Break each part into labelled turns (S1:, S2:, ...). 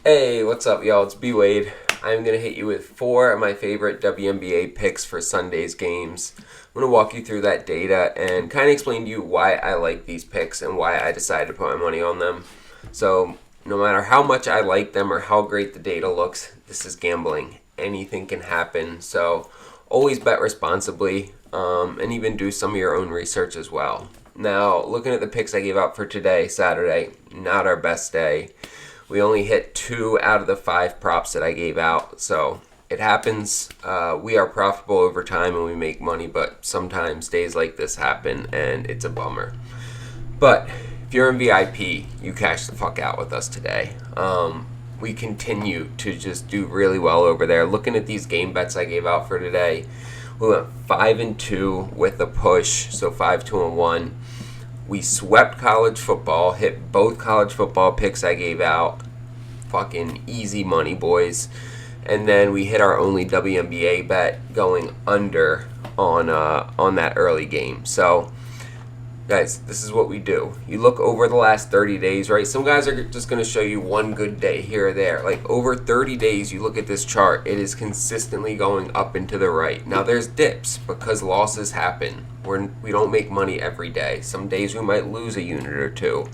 S1: Hey, what's up, y'all? It's BWADE. I'm going to hit you with 4 of my favorite WNBA picks for Sunday's games. I'm going to walk you through that data and kind of explain to you why I like these picks and why I decided to put my money on them. So, no matter how much I like them or how great the data looks, this is gambling. Anything can happen. So, always bet responsibly and even do some of your own research as well. Now, looking at the picks I gave out for today, Saturday, not our best day. We only hit 2 out of the 5 props that I gave out, so it happens. We are profitable over time and we make money, but sometimes days like this happen and it's a bummer. But if you're in VIP, you cash the fuck out with us today. We continue to just do really well over there. Looking at these game bets I gave out for today, we went 5-2 with a push, so 5-2-1. We swept college football, hit both college football picks I gave out. Fucking easy money, boys. And then we hit our only WNBA bet going under on that early game. So, guys, this is what we do. You look over the last 30 days, right? Some guys are just going to show you one good day here or there. Like, over 30 days, you look at this chart, it is consistently going up and to the right. Now, there's dips because losses happen. We don't make money every day. Some days we might lose a unit or two.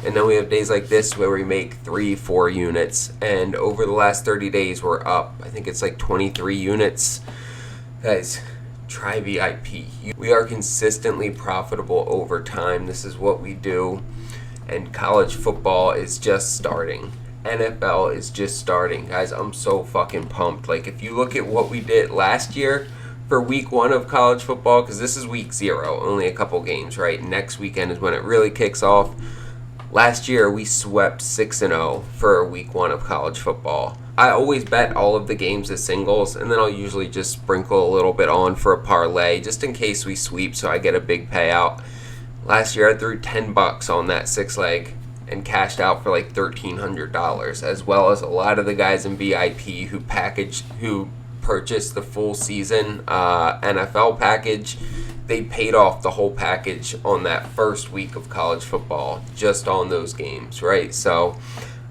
S1: And then we have days like this where we make 3-4 units. And over the last 30 days, we're up. I think it's like 23 units. Guys, try VIP. We are consistently profitable over time. This is what we do. And college football is just starting. NFL is just starting. Guys, I'm so fucking pumped. Like, if you look at what we did last year for week 1 of college football, because this is week 0, only a couple games, right? Next weekend is when it really kicks off. Last year, we swept 6-0 for week 1 of college football. I always bet all of the games as singles, and then I'll usually just sprinkle a little bit on for a parlay, just in case we sweep so I get a big payout. Last year, I threw $10 on that 6-leg and cashed out for like $1,300, as well as a lot of the guys in VIP who purchased the full season NFL package. They paid off the whole package on that first week of college football just on those games, right? So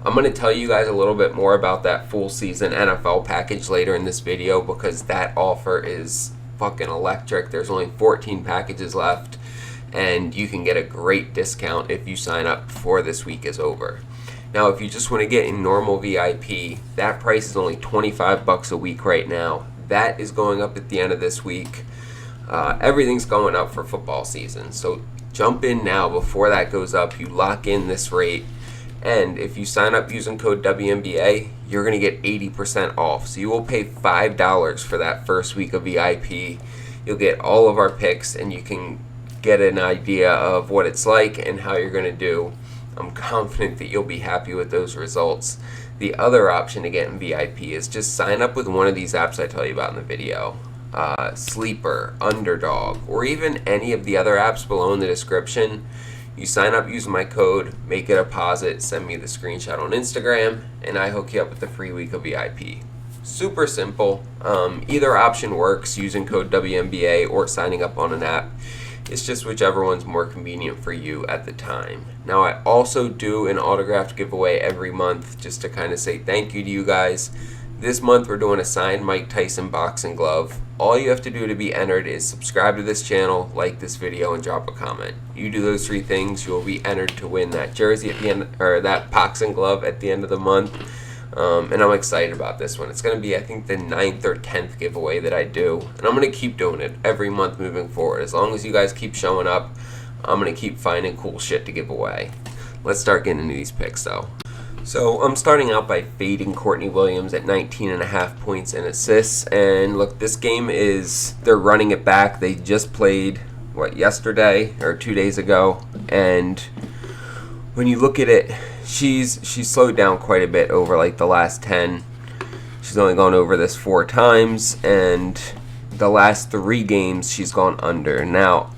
S1: I'm going to tell you guys a little bit more about that full season NFL package later in this video because that offer is fucking electric. There's only 14 packages left and you can get a great discount if you sign up before this week is over. Now, if you just want to get in normal VIP, that price is only $25 a week right now. That is going up at the end of this week. Everything's going up for football season. So jump in now before that goes up. You lock in this rate. And if you sign up using code WNBA, you're going to get 80% off. So you will pay $5 for that first week of VIP. You'll get all of our picks and you can get an idea of what it's like and how you're going to do. I'm confident that you'll be happy with those results. The other option to get in VIP is just sign up with one of these apps I tell you about in the video. Sleeper, Underdog, or even any of the other apps below in the description. You sign up using my code, make a deposit, send me the screenshot on Instagram, and I hook you up with a free week of VIP. Super simple. Either option works using code WNBA or signing up on an app. It's just whichever one's more convenient for you at the time. Now, I also do an autographed giveaway every month just to kind of say thank you to you guys. This month, we're doing a signed Mike Tyson boxing glove. All you have to do to be entered is subscribe to this channel, like this video, and drop a comment. You do those 3 things, you will be entered to win that jersey at the end, or that boxing glove at the end of the month. And I'm excited about this one. It's going to be, I think, the 9th or 10th giveaway that I do. And I'm going to keep doing it every month moving forward. As long as you guys keep showing up, I'm going to keep finding cool shit to give away. Let's start getting into these picks, though. So I'm starting out by fading Courtney Williams at 19.5 points and assists. And look, this game they're running it back. They just played, yesterday or 2 days ago. And when you look at it, she's slowed down quite a bit over like the last 10. She's only gone over this 4 times, and the last 3 games she's gone under. Now,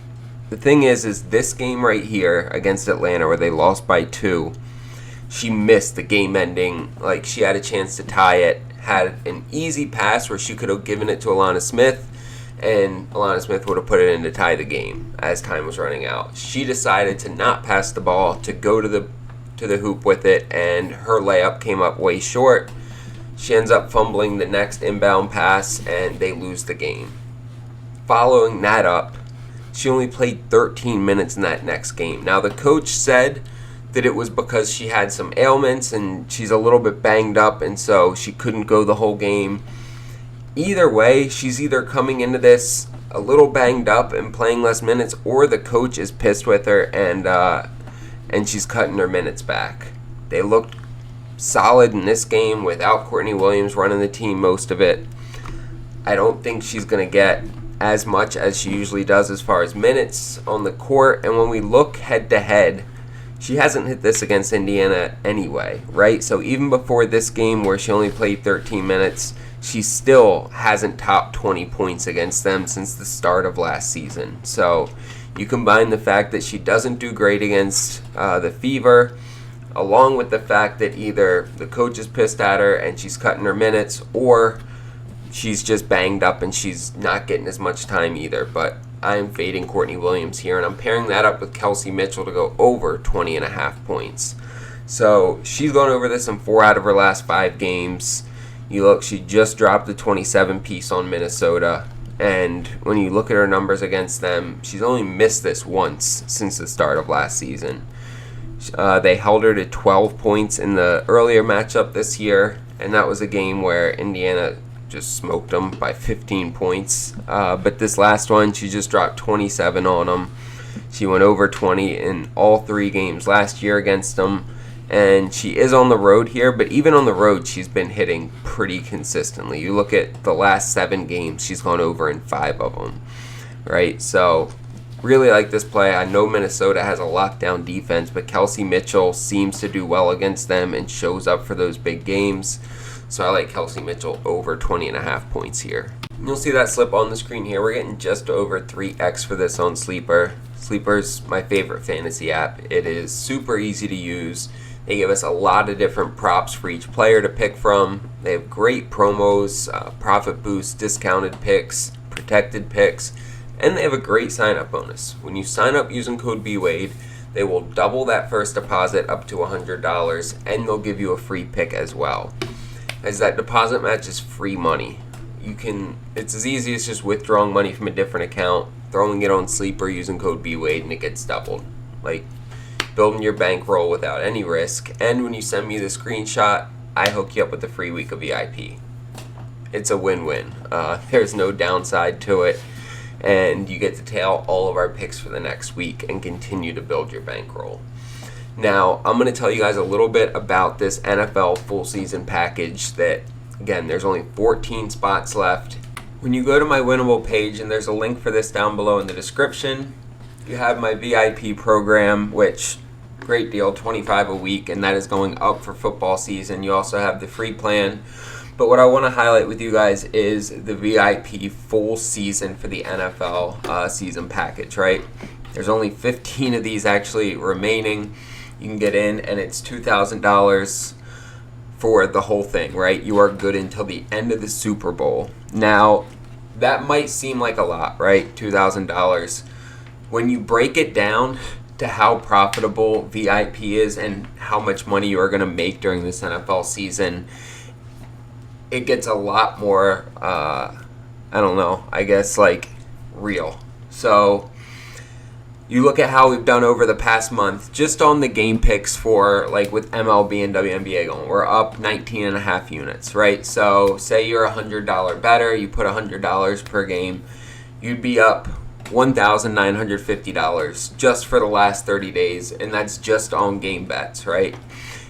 S1: the thing is this game right here against Atlanta where they lost by 2, she missed the game ending. Like, she had a chance to tie it, had an easy pass where she could have given it to Alana Smith, and Alana Smith would have put it in to tie the game as time was running out. She decided to not pass the ball, to go to to the hoop with it, and her layup came up way short. She ends up fumbling the next inbound pass, and they lose the game. Following that up, she only played 13 minutes in that next game. Now, the coach said that it was because she had some ailments and she's a little bit banged up, and so she couldn't go the whole game. Either way, she's either coming into this a little banged up and playing less minutes, or the coach is pissed with her and she's cutting her minutes back. They looked solid in this game without Courtney Williams running the team most of it. I don't think she's going to get as much as she usually does as far as minutes on the court, and when we look head-to-head, she hasn't hit this against Indiana anyway, right? So even before this game where she only played 13 minutes, she still hasn't topped 20 points against them since the start of last season. So you combine the fact that she doesn't do great against the Fever, along with the fact that either the coach is pissed at her and she's cutting her minutes, or she's just banged up and she's not getting as much time either. But I'm fading Courtney Williams here, and I'm pairing that up with Kelsey Mitchell to go over 20.5 points. So she's gone over this in 4 out of her last 5 games. You look, she just dropped the 27 piece on Minnesota, and when you look at her numbers against them, she's only missed this once since the start of last season. They held her to 12 points in the earlier matchup this year, and that was a game where Indiana just smoked them by 15 points. But this last one, she just dropped 27 on them. She went over 20 in all 3 games last year against them. And she is on the road here, but even on the road, she's been hitting pretty consistently. You look at the last 7 games, she's gone over in 5 of them, right? So really like this play. I know Minnesota has a lockdown defense, but Kelsey Mitchell seems to do well against them and shows up for those big games. So I like Kelsey Mitchell over 20.5 points here. You'll see that slip on the screen here. We're getting just over 3x for this on Sleeper. Sleeper's my favorite fantasy app. It is super easy to use. They give us a lot of different props for each player to pick from. They have great promos, profit boosts, discounted picks, protected picks, and they have a great sign-up bonus. When you sign up using code BWADE, they will double that first deposit up to $100, and they'll give you a free pick as well. As that deposit match is free money. It's as easy as just withdrawing money from a different account, throwing it on Sleeper using code BWADE, and it gets doubled. Like building your bankroll without any risk. And when you send me the screenshot, I hook you up with a free week of VIP. It's a win-win. There's no downside to it, and you get to tail all of our picks for the next week and continue to build your bankroll. Now, I'm going to tell you guys a little bit about this NFL full season package that, again, there's only 14 spots left. When you go to my winnable page, and there's a link for this down below in the description, you have my VIP program, which, great deal, $25 a week, and that is going up for football season. You also have the free plan. But what I want to highlight with you guys is the VIP full season for the NFL season package, right? There's only 15 of these actually remaining. You can get in, and it's $2,000 for the whole thing, right? You are good until the end of the Super Bowl. Now, that might seem like a lot, right? $2,000. When you break it down to how profitable VIP is and how much money you are going to make during this NFL season, it gets a lot more, real. So you look at how we've done over the past month, just on the game picks for, like, with MLB and WNBA going, we're up 19.5 units, right? So say you're a $100 bettor, you put $100 per game, you'd be up $1,950 just for the last 30 days, and that's just on game bets, right?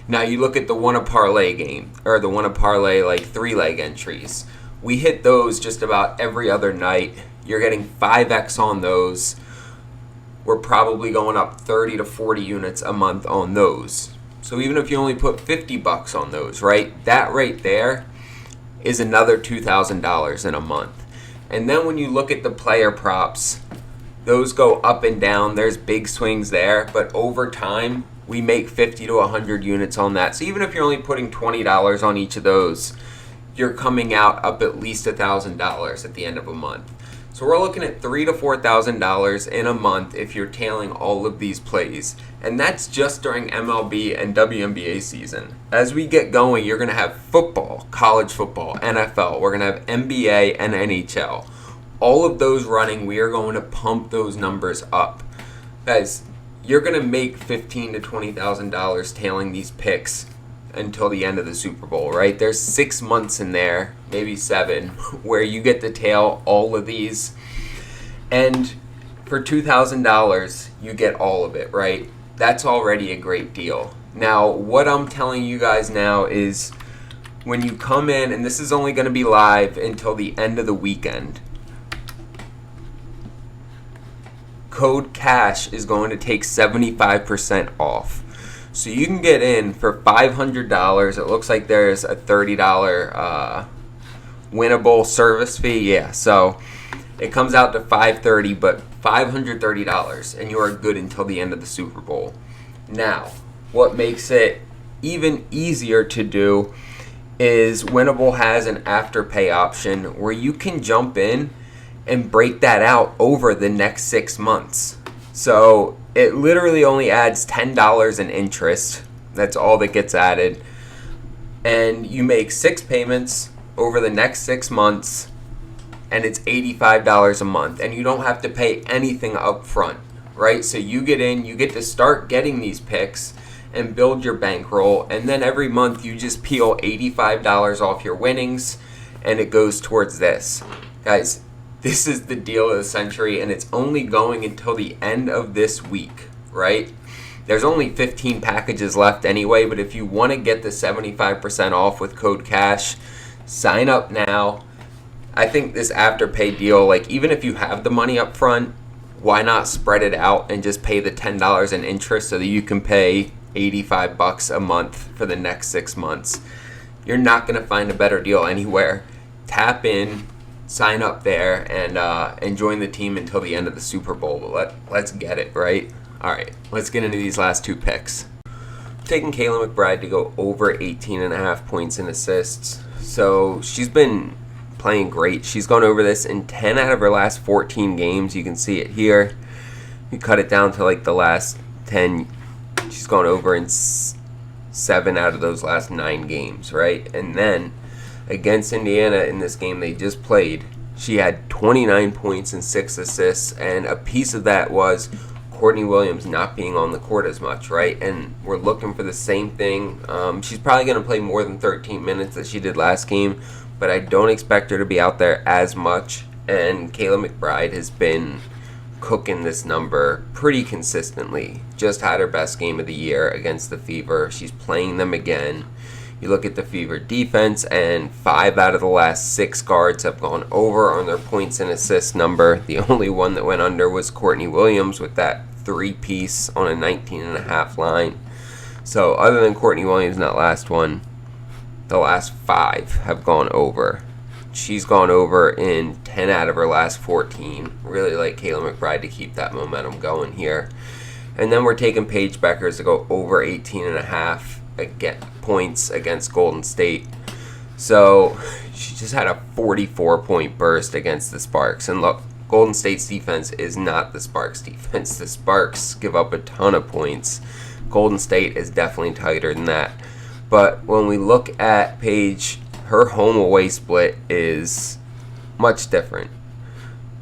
S1: Now you look at the Parlay game, or the Parlay, like, 3-leg entries. We hit those just about every other night. You're getting 5x on those. We're probably going up 30 to 40 units a month on those. So even if you only put $50 on those, right, that right there is another $2,000 in a month. And then when you look at the player props, those go up and down. There's big swings there, but over time, we make 50 to 100 units on that. So even if you're only putting $20 on each of those, you're coming out up at least $1,000 at the end of a month. So we're looking at $3,000 to $4,000 in a month if you're tailing all of these plays. And that's just during MLB and WNBA season. As we get going, you're going to have football, college football, NFL. We're going to have NBA and NHL. All of those running, we are going to pump those numbers up. Guys, you're going to make $15,000 to $20,000 tailing these picks until the end of the Super Bowl, right? There's 6 months in there, maybe 7, where you get to tail all of these. And for $2,000, you get all of it, right? That's already a great deal. Now, what I'm telling you guys now is when you come in, and this is only going to be live until the end of the weekend, code CASH is going to take 75% off. So you can get in for $500. It looks like there's a $30 winnable service fee. Yeah, so it comes out to $530, but $530, and you are good until the end of the Super Bowl. Now, what makes it even easier to do is Winnable has an afterpay option where you can jump in and break that out over the next 6 months. So it literally only adds $10 in interest. That's all that gets added. And you make 6 payments over the next 6 months, and it's $85 a month. And you don't have to pay anything up front, right? So you get in, you get to start getting these picks and build your bankroll. And then every month you just peel $85 off your winnings, and it goes towards this. Guys, this is the deal of the century, and it's only going until the end of this week, right? There's only 15 packages left anyway, but if you want to get the 75% off with code CASH, sign up now. I think this afterpay deal, like even if you have the money up front, why not spread it out and just pay the $10 in interest so that you can pay $85 a month for the next 6 months? You're not going to find a better deal anywhere. Tap in, sign up there, and join the team until the end of the Super Bowl. But let's get it, right? All right, let's get into these last 2 picks. I'm taking Kayla McBride to go over 18.5 points and assists. So she's been playing great. She's gone over this in 10 out of her last 14 games. You can see it here. You cut it down to like the last 10. She's gone over in 7 out of those last 9 games, right? And then against Indiana in this game they just played, she had 29 points and 6 assists, and a piece of that was Courtney Williams not being on the court as much, right? And we're looking for the same thing. She's probably going to play more than 13 minutes that she did last game, but I don't expect her to be out there as much. And Kayla McBride has been cooking this number pretty consistently. Just had her best game of the year against the Fever. She's playing them again. You look at the Fever defense, and 5 out of the last 6 guards have gone over on their points and assists number. The only one that went under was Courtney Williams with that 3-piece on a 19.5 line. So other than Courtney Williams in that last one, the last 5 have gone over. She's gone over in 10 out of her last 14. Really like Kayla McBride to keep that momentum going here. And then we're taking Paige Bueckers to go over 18.5 points against Golden State. So she just had a 44-point burst against the Sparks. And look, Golden State's defense is not the Sparks' defense. The Sparks give up a ton of points. Golden State is definitely tighter than that. But when we look at Paige, her home-away split is much different.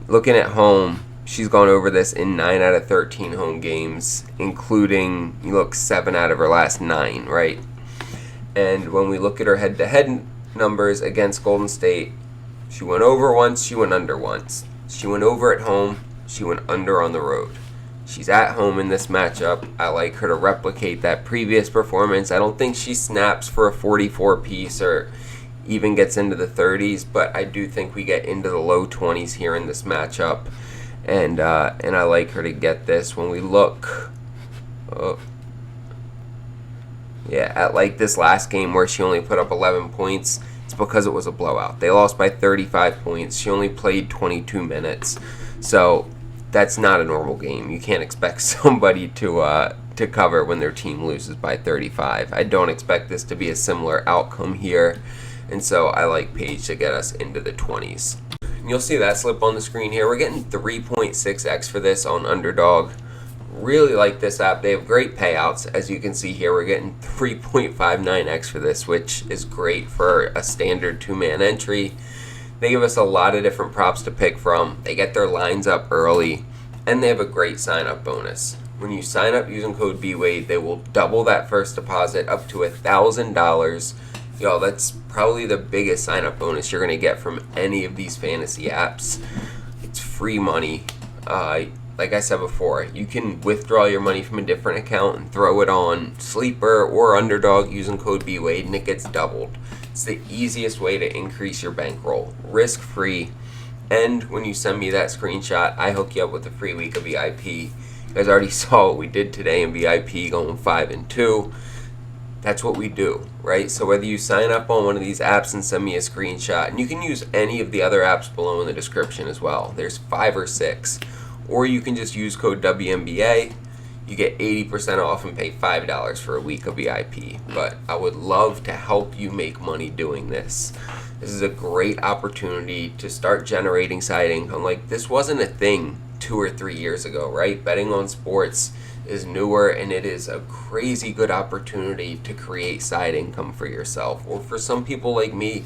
S1: Looking at home, she's gone over this in 9 out of 13 home games, including, 7 out of her last 9, right? And when we look at her head-to-head numbers against Golden State, she went over once, she went under once. She went over at home, she went under on the road. She's at home in this matchup. I like her to replicate that previous performance. I don't think she snaps for a 44-piece or even gets into the 30s, but I do think we get into the low 20s here in this matchup. And I like her to get this. When we look at like this last game where she only put up 11 points, it's because it was a blowout. They lost by 35 points. She only played 22 minutes. So that's not a normal game. You can't expect somebody to cover when their team loses by 35. I don't expect this to be a similar outcome here. And so I like Paige to get us into the 20s. You'll see that slip on the screen here. We're getting 3.6x for this on Underdog. Really like this app. They have great payouts. As you can see here, we're getting 3.59x for this, which is great for a standard 2-man entry. They give us a lot of different props to pick from. They get their lines up early, and they have a great sign-up bonus. When you sign up using code BWADE, they will double that first deposit up to $1,000. Yo, that's probably the biggest sign-up bonus you're going to get from any of these fantasy apps. It's free money. Like I said before, you can withdraw your money from a different account and throw it on Sleeper or Underdog using code BWADE, and it gets doubled. It's the easiest way to increase your bankroll. Risk-free. And when you send me that screenshot, I hook you up with a free week of VIP. You guys already saw what we did today in VIP, going 5-2. That's what we do, right? So whether you sign up on one of these apps and send me a screenshot, and you can use any of the other apps below in the description as well. There's 5 or 6. Or you can just use code WNBA. You get 80% off and pay $5 for a week of VIP. But I would love to help you make money doing this. This is a great opportunity to start generating side income. Like, this wasn't a thing 2 or 3 years ago, right? Betting on sports is newer, and it is a crazy good opportunity to create side income for yourself, or for some people like me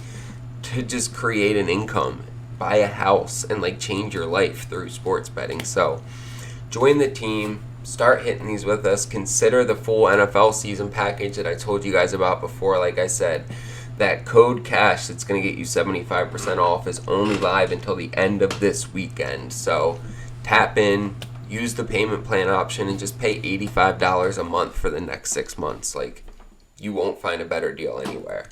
S1: to just create an income, buy a house, and like change your life through sports betting. So join the team, start hitting these with us. Consider the full NFL season package that I told you guys about before. Like I said, that code cash that's going to get you 75% off is only live until the end of this weekend. So tap in, use the payment plan option, and just pay $85 a month for the next 6 months. Like, you won't find a better deal anywhere.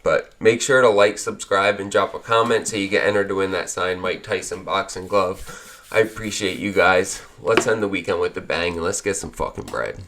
S1: But make sure to like, subscribe, and drop a comment so you get entered to win that signed Mike Tyson boxing glove. I appreciate you guys. Let's end the weekend with a bang, and let's get some fucking bread.